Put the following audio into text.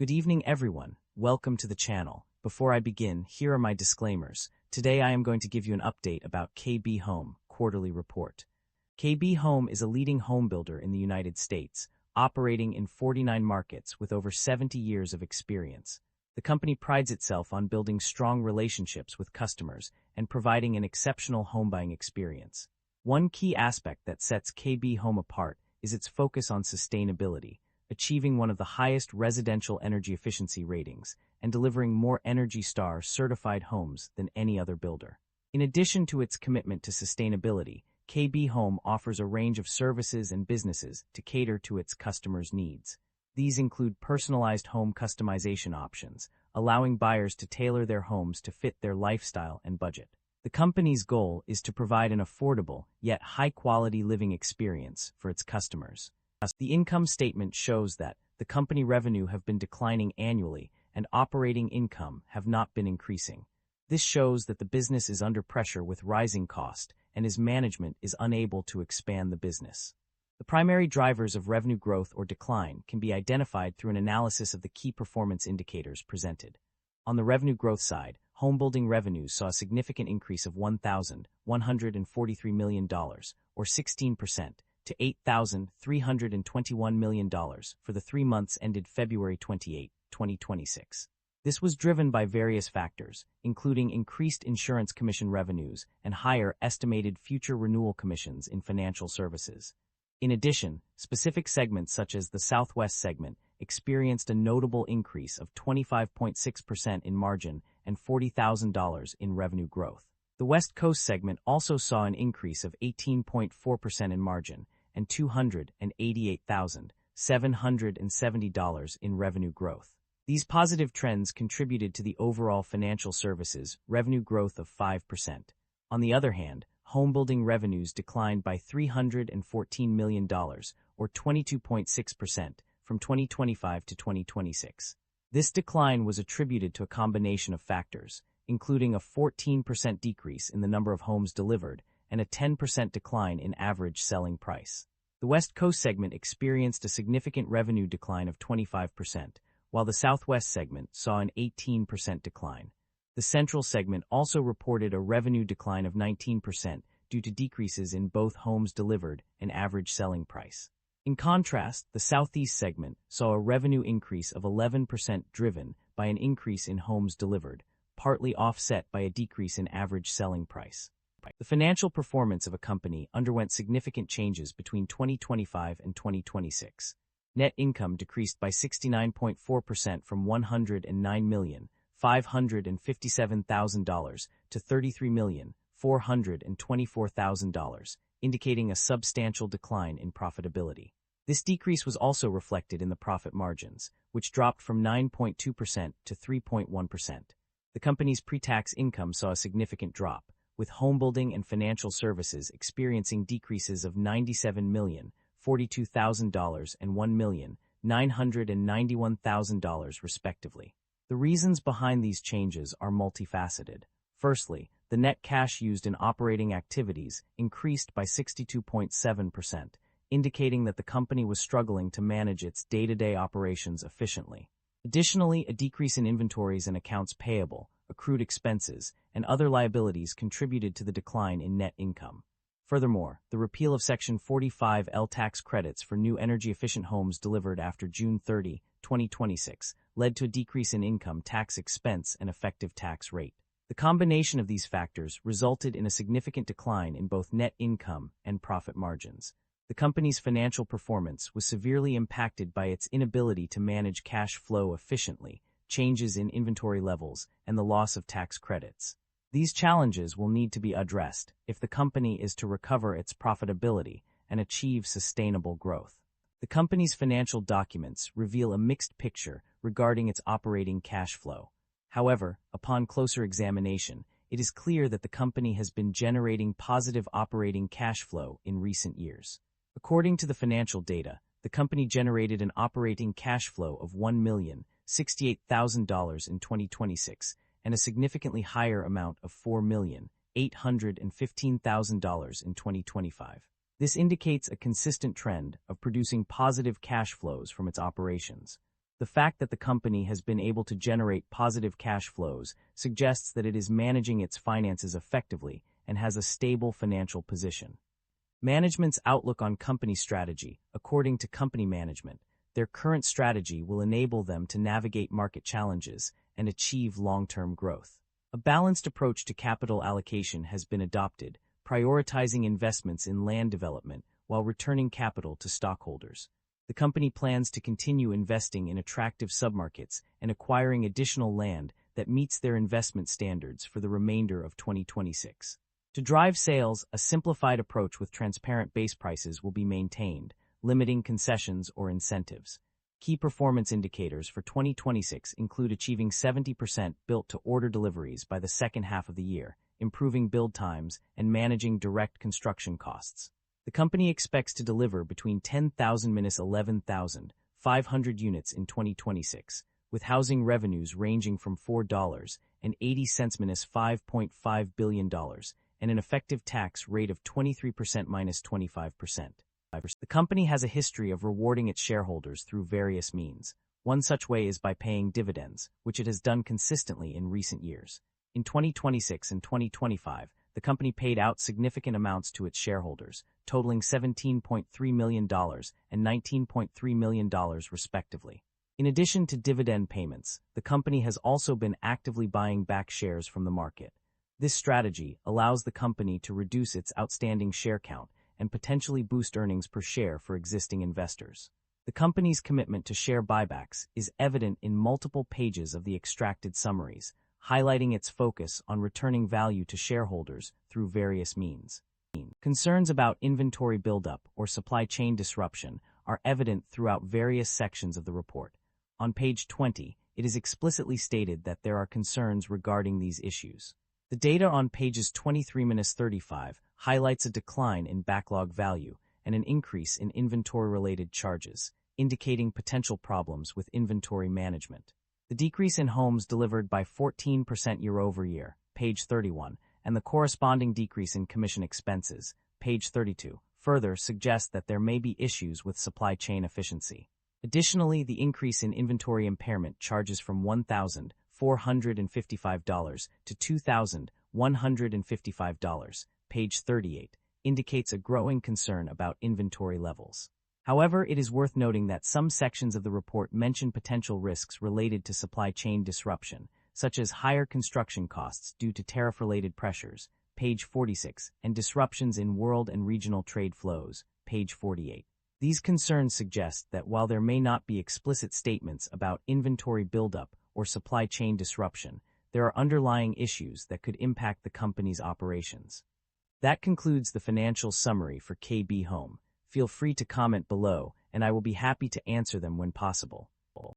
Good evening, everyone. Welcome to the channel. Before I begin, here are my disclaimers. Today I am going to give you an update about KB Home Quarterly Report. KB Home is a leading home builder in the United States, operating in 49 markets with over 70 years of experience. The company prides itself on building strong relationships with customers and providing an exceptional home buying experience. One key aspect that sets KB Home apart is its focus on sustainability, achieving one of the highest residential energy efficiency ratings and delivering more Energy Star certified homes than any other builder. In addition to its commitment to sustainability, KB Home offers a range of services and businesses to cater to its customers' needs. These include personalized home customization options, allowing buyers to tailor their homes to fit their lifestyle and budget. The company's goal is to provide an affordable, yet high-quality living experience for its customers. The income statement shows that the company revenue have been declining annually and operating income have not been increasing. This shows that the business is under pressure with rising cost and its management is unable to expand the business. The primary drivers of revenue growth or decline can be identified through an analysis of the key performance indicators presented. On the revenue growth side, homebuilding revenues saw a significant increase of $1,143 million, or 16%, to $8,321 million for the 3 months ended February 28, 2026. This was driven by various factors, including increased insurance commission revenues and higher estimated future renewal commissions in financial services. In addition, specific segments such as the Southwest segment experienced a notable increase of 25.6% in margin and $40,000 in revenue growth. The West Coast segment also saw an increase of 18.4% in margin and $288,770 in revenue growth. These positive trends contributed to the overall financial services revenue growth of 5%. On the other hand, homebuilding revenues declined by $314 million, or 22.6%, from 2025 to 2026. This decline was attributed to a combination of factors, including a 14% decrease in the number of homes delivered and a 10% decline in average selling price. The West Coast segment experienced a significant revenue decline of 25%, while the Southwest segment saw an 18% decline. The Central segment also reported a revenue decline of 19% due to decreases in both homes delivered and average selling price. In contrast, the Southeast segment saw a revenue increase of 11% driven by an increase in homes delivered, partly offset by a decrease in average selling price. The financial performance of a company underwent significant changes between 2025 and 2026. Net income decreased by 69.4% from $109,557,000 to $33,424,000, indicating a substantial decline in profitability. This decrease was also reflected in the profit margins, which dropped from 9.2% to 3.1%. The company's pre-tax income saw a significant drop, with homebuilding and financial services experiencing decreases of $97,042,000 and $1,991,000 respectively. The reasons behind these changes are multifaceted. Firstly, the net cash used in operating activities increased by 62.7%, indicating that the company was struggling to manage its day-to-day operations efficiently. Additionally, a decrease in inventories and accounts payable, accrued expenses, and other liabilities contributed to the decline in net income. Furthermore, the repeal of Section 45L tax credits for new energy-efficient homes delivered after June 30, 2026, led to a decrease in income tax expense and effective tax rate. The combination of these factors resulted in a significant decline in both net income and profit margins. The company's financial performance was severely impacted by its inability to manage cash flow efficiently, changes in inventory levels, and the loss of tax credits. These challenges will need to be addressed if the company is to recover its profitability and achieve sustainable growth. The company's financial documents reveal a mixed picture regarding its operating cash flow. However, upon closer examination, it is clear that the company has been generating positive operating cash flow in recent years. According to the financial data, the company generated an operating cash flow of $1,068,000 in 2026 and a significantly higher amount of $4,815,000 in 2025. This indicates a consistent trend of producing positive cash flows from its operations. The fact that the company has been able to generate positive cash flows suggests that it is managing its finances effectively and has a stable financial position. Management's outlook on company strategy. According to company management, their current strategy will enable them to navigate market challenges and achieve long-term growth. A balanced approach to capital allocation has been adopted, prioritizing investments in land development while returning capital to stockholders. The company plans to continue investing in attractive submarkets and acquiring additional land that meets their investment standards for the remainder of 2026. To drive sales, a simplified approach with transparent base prices will be maintained, limiting concessions or incentives. Key performance indicators for 2026 include achieving 70% built-to-order deliveries by the second half of the year, improving build times, and managing direct construction costs. The company expects to deliver between 10,000 and 11,500 units in 2026, with housing revenues ranging from $4.80 to $5.5 billion, and an effective tax rate of 23% minus 25%. The company has a history of rewarding its shareholders through various means. One such way is by paying dividends, which it has done consistently in recent years. In 2026 and 2025, the company paid out significant amounts to its shareholders, totaling $17.3 million and $19.3 million respectively. In addition to dividend payments, the company has also been actively buying back shares from the market. This strategy allows the company to reduce its outstanding share count and potentially boost earnings per share for existing investors. The company's commitment to share buybacks is evident in multiple pages of the extracted summaries, highlighting its focus on returning value to shareholders through various means. Concerns about inventory buildup or supply chain disruption are evident throughout various sections of the report. On page 20, it is explicitly stated that there are concerns regarding these issues. The data on pages 23-35 highlights a decline in backlog value and an increase in inventory-related charges, indicating potential problems with inventory management. The decrease in homes delivered by 14% year-over-year, page 31, and the corresponding decrease in commission expenses, page 32, further suggest that there may be issues with supply chain efficiency. Additionally, the increase in inventory impairment charges from $1,455 to $2,155, page 38, indicates a growing concern about inventory levels. However, it is worth noting that some sections of the report mention potential risks related to supply chain disruption, such as higher construction costs due to tariff-related pressures, page 46, and disruptions in world and regional trade flows, page 48. These concerns suggest that while there may not be explicit statements about inventory buildup or supply chain disruption, there are underlying issues that could impact the company's operations. That concludes the financial summary for KB Home. Feel free to comment below, and I will be happy to answer them when possible.